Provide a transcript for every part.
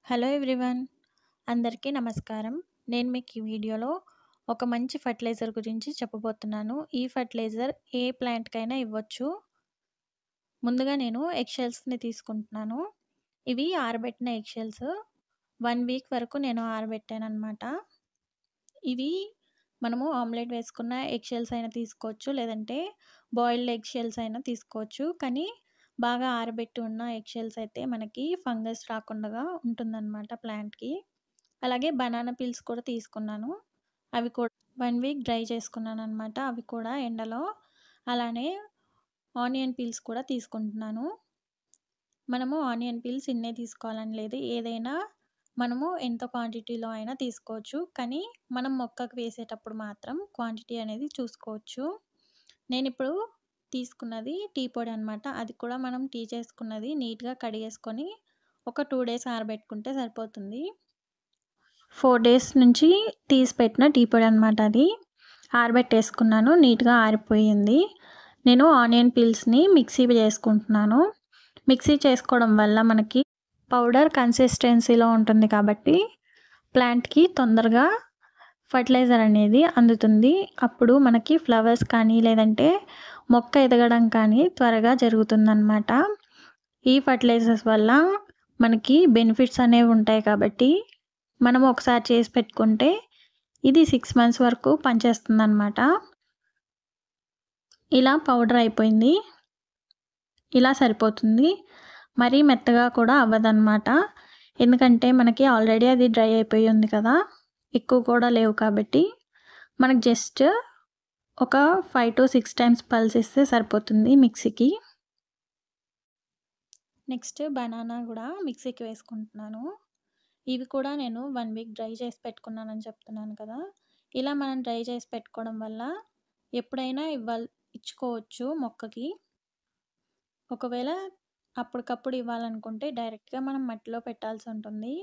Hello everyone. అందరికీ నమస్కారం. నేను మీకు ఈ వీడియోలో ఒక మంచి ఫర్టిలైజర్ గురించి చెప్పబోతున్నాను. ఈ ఫర్టిలైజర్ ఏ ప్లాంట్‌కైనా ఇవ్వచ్చు. ముందుగా నేను ఎగ్ షెల్స్‌ని తీసుకుంటున్నాను. ఇవి ఆరబెట్టిన ఎగ్ షెల్స్. 1 వీక్ వరకు నేను ఆరబెట్టాననమాట. ఇవి మనము ఆమ్లెట్ వేసుకున్న ఎగ్ షెల్స్ అయినా తీసుకోవచ్చు. లేదంటే బాయిల్డ్ ఎగ్ షెల్స్ అయినా తీసుకోవచ్చు. కానీ బాగా ఆరబెట్టి ఉన్న ఎగ్ షెల్స్ అయితే మనకి ఫంగస్ రాకుండా ఉంటుందన్నమాట ప్లాంట్‌కి. అలాగే బనానా పీల్స్ కూడా తీసుకున్నాను. అవి కూడా 1 వీక్ డ్రై చేసుకున్నాననమాట. అవి కూడా ఎండలో. అలానే ఆనియన్ పీల్స్ కూడా తీసుకుంటున్నాను. మనము ఆనియన్ పీల్స్ ఇన్నే తీసుకోవాలని లేదు. ఏదైనా మనము ఎంత క్వాంటిటీలో అయినా తీసుకోవచ్చు. కానీ మనం మొక్కకు వేసేటప్పుడు మాత్రం క్వాంటిటీ అనేది చూసుకోవచ్చు. నేనిప్పుడు తీసుకున్నది టీ పొడి అనమాట. అది కూడా మనం టీ చేసుకున్నది నీట్‌గా కడిగేసుకొని ఒక 2 డేస్ ఆరబెట్టుకుంటే సరిపోతుంది. 4 డేస్ నుంచి తీసి పెట్టిన టీ పొడి అనమాట అది. ఆరబెట్టేసుకున్నాను. నీట్‌గా ఆరిపోయింది. నేను ఆనియన్ పీల్స్‌ని మిక్సీ చేసుకుంటున్నాను. మిక్సీ చేసుకోవడం వల్ల మనకి పౌడర్ కన్సిస్టెన్సీలో ఉంటుంది కాబట్టి ప్లాంట్‌కి తొందరగా ఫర్టిలైజర్ అనేది అందుతుంది. అప్పుడు మనకి ఫ్లవర్స్ కానీ లేదంటే మొక్క ఎదగడం కానీ త్వరగా జరుగుతుందనమాట. ఈ ఫర్టిలైజర్స్ వల్ల మనకి బెనిఫిట్స్ అనేవి ఉంటాయి కాబట్టి మనం ఒకసారి చేసి పెట్టుకుంటే ఇది 6 మంత్స్ వరకు పనిచేస్తుందనమాట. ఇలా పౌడర్ అయిపోయింది. ఇలా సరిపోతుంది. మరీ మెత్తగా కూడా అవ్వదనమాట. ఎందుకంటే మనకి ఆల్రెడీ అది డ్రై అయిపోయి ఉంది కదా! ఎక్కువ కూడా లేవు కాబట్టి మనకు జస్ట్ ఒక 5-6 టైమ్స్ పల్స్ ఇస్తే సరిపోతుంది మిక్సీకి. నెక్స్ట్ బనానా కూడా మిక్సీకి వేసుకుంటున్నాను. ఇవి కూడా నేను 1 వీక్ డ్రై చేసి పెట్టుకున్నానని చెప్తున్నాను కదా! ఇలా మనం డ్రై చేసి పెట్టుకోవడం వల్ల ఎప్పుడైనా ఇచ్చుకోవచ్చు మొక్కకి. ఒకవేళ అప్పటికప్పుడు ఇవ్వాలనుకుంటే డైరెక్ట్‌గా మనం మట్టిలో పెట్టాల్సి ఉంటుంది.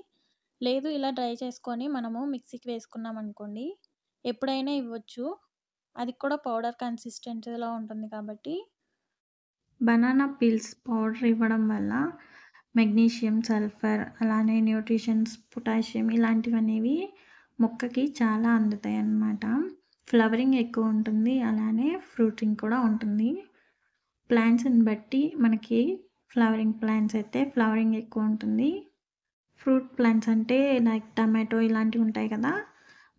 లేదు ఇలా డ్రై చేసుకొని మనము మిక్సీకి వేసుకున్నామనుకోండి, ఎప్పుడైనా ఇవ్వచ్చు. అది కూడా పౌడర్ కన్సిస్టెన్సీలో ఉంటుంది కాబట్టి. బనానా పీల్స్ పౌడర్ ఇవ్వడం వల్ల మెగ్నీషియం, సల్ఫర్ అలానే న్యూట్రిషన్స్, పొటాషియం ఇలాంటివనేవి మొక్కకి చాలా అందుతాయన్నమాట. ఫ్లవరింగ్ ఎక్కువ ఉంటుంది. అలానే ఫ్రూటింగ్ కూడా ఉంటుంది. ప్లాంట్స్‌ని బట్టి మనకి ఫ్లవరింగ్ ప్లాంట్స్ అయితే ఫ్లవరింగ్ ఎక్కువ ఉంటుంది. ఫ్రూట్ ప్లాంట్స్ అంటే లైక్ టమాటో ఇలాంటివి ఉంటాయి కదా!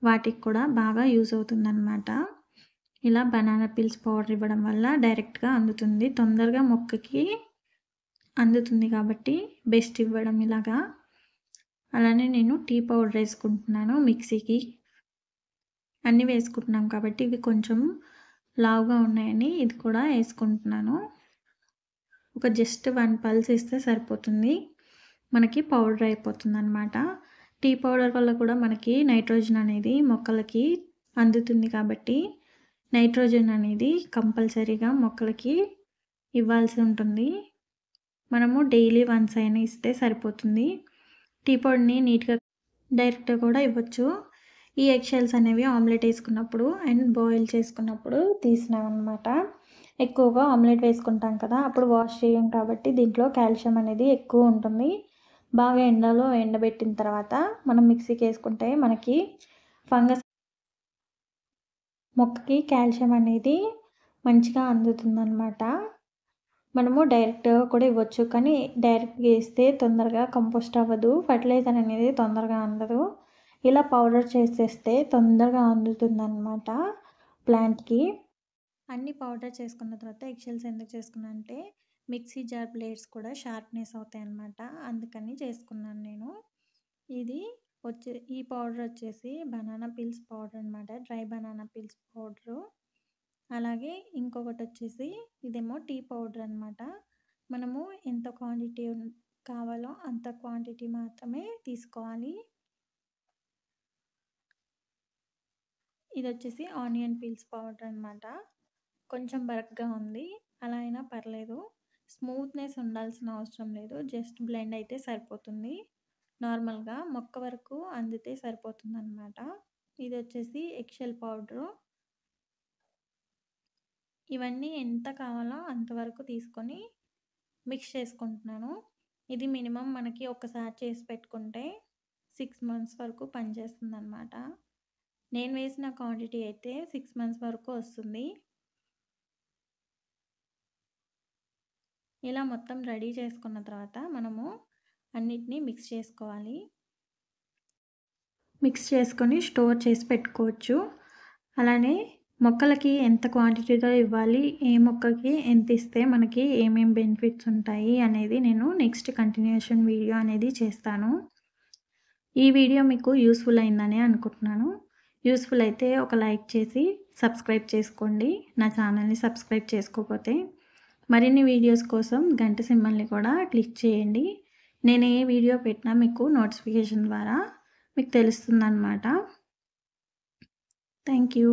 వాటికి కూడా బాగా యూజ్ అవుతుందన్నమాట. ఇలా బనానా పీల్స్ పౌడర్ ఇవ్వడం వల్ల డైరెక్ట్‌గా అందుతుంది. తొందరగా మొక్కకి అందుతుంది కాబట్టి బెస్ట్ ఇవ్వడం ఇలాగా. అలానే నేను టీ పౌడర్ వేసుకుంటున్నాను మిక్సీకి. అన్నీ వేసుకుంటున్నాం కాబట్టి ఇవి కొంచెం లావుగా ఉన్నాయని ఇది కూడా వేసుకుంటున్నాను. ఒక జస్ట్ 1 పల్స్ ఇస్తే సరిపోతుంది. మనకి పౌడర్ అయిపోతుందనమాట. టీ పౌడర్ వల్ల కూడా మనకి నైట్రోజన్ అనేది మొక్కలకి అందుతుంది కాబట్టి నైట్రోజన్ అనేది కంపల్సరీగా మొక్కలకి ఇవ్వాల్సి ఉంటుంది. మనము డైలీ వన్స్ అయినా ఇస్తే సరిపోతుంది. టీ పొడిని నీట్‌గా డైరెక్ట్‌గా కూడా ఇవ్వచ్చు. ఈ ఎగ్ షెల్స్ అనేవి ఆమ్లెట్ వేసుకున్నప్పుడు అండ్ బాయిల్ చేసుకున్నప్పుడు తీసినవన్నమాట. ఎక్కువగా ఆమ్లెట్ వేసుకుంటాం కదా! అప్పుడు వాష్ చేయం కాబట్టి దీంట్లో కాల్షియం అనేది ఎక్కువ ఉంటుంది. బాగా ఎండలో ఎండబెట్టిన తర్వాత మనం మిక్సీకి వేసుకుంటే మనకి ఫంగస్ మొక్కకి కాల్షియం అనేది మంచిగా అందుతుందన్నమాట. మనము డైరెక్ట్‌గా కూడా ఇవ్వచ్చు. కానీ డైరెక్ట్‌గా ఏస్తే తొందరగా కంపోస్ట్ అవ్వదు. ఫర్టిలైజర్ అనేది తొందరగా అందదు. ఇలా పౌడర్ చేసేస్తే తొందరగా అందుతుందన్నమాట ప్లాంట్‌కి. అన్నీ పౌడర్ చేసుకున్న తర్వాత ఎగ్ షెల్స్ ఎందుకు చేసుకున్నా అంటే మిక్సీ జార్ బ్లేడ్స్ కూడా షార్ప్‌నెస్ అవుతాయన్నమాట. అందుకని చేసుకున్నాను నేను. ఇది ఈ పౌడర్ వచ్చేసి బనానా పీల్స్ పౌడర్ అనమాట. Dry banana peels powder. అలాగే ఇంకొకటొచ్చేసి ఇదేమో టీ పౌడర్ అనమాట. మనము ఎంత క్వాంటిటీ కావాలో అంత క్వాంటిటీ మాత్రమే తీసుకోవాలి. ఇదొచ్చేసి ఆనియన్ పీల్స్ పౌడర్ అనమాట. కొంచెం బరక్గా ఉంది. అలా అయినా పర్లేదు. స్మూత్‌నెస్ ఉండాల్సిన అవసరం లేదు. జస్ట్ బ్లెండ్ అయితే సరిపోతుంది. నార్మల్‌గా మొక్క వరకు అందితే సరిపోతుందనమాట. ఇదొచ్చేసి ఎగ్ షెల్ పౌడరు. ఇవన్నీ ఎంత కావాలో అంతవరకు తీసుకొని మిక్స్ చేసుకుంటున్నాను. ఇది మినిమం మనకి ఒక్కసారి చేసి పెట్టుకుంటే 6 మంత్స్ వరకు పనిచేస్తుందనమాట. నేను వేసిన క్వాంటిటీ అయితే 6 మంత్స్ వరకు వస్తుంది. ఇలా మొత్తం రెడీ చేసుకున్న తర్వాత మనము అన్నిటినీ మిక్స్ చేసుకోవాలి. మిక్స్ చేసుకొని స్టోర్ చేసి పెట్టుకోవచ్చు. అలానే మొక్కలకి ఎంత క్వాంటిటీలో ఇవ్వాలి, ఏ మొక్కకి ఎంత ఇస్తే మనకి ఏమేం బెనిఫిట్స్ ఉంటాయి అనేది నేను నెక్స్ట్ కంటిన్యూషన్ వీడియో అనేది చేస్తాను. ఈ వీడియో మీకు యూస్ఫుల్ అయిందని అనుకుంటున్నాను. యూస్ఫుల్ అయితే ఒక లైక్ చేసి సబ్స్క్రైబ్ చేసుకోండి నా ఛానల్ని సబ్స్క్రైబ్ చేసుకోకపోతే. మరిన్ని వీడియోస్ కోసం గంట సింబల్ని కూడా క్లిక్ చేయండి. నేను ఏ వీడియో పెట్టినా మీకు నోటిఫికేషన్ ద్వారా మీకు తెలుస్తుందన్నమాట. Thank you.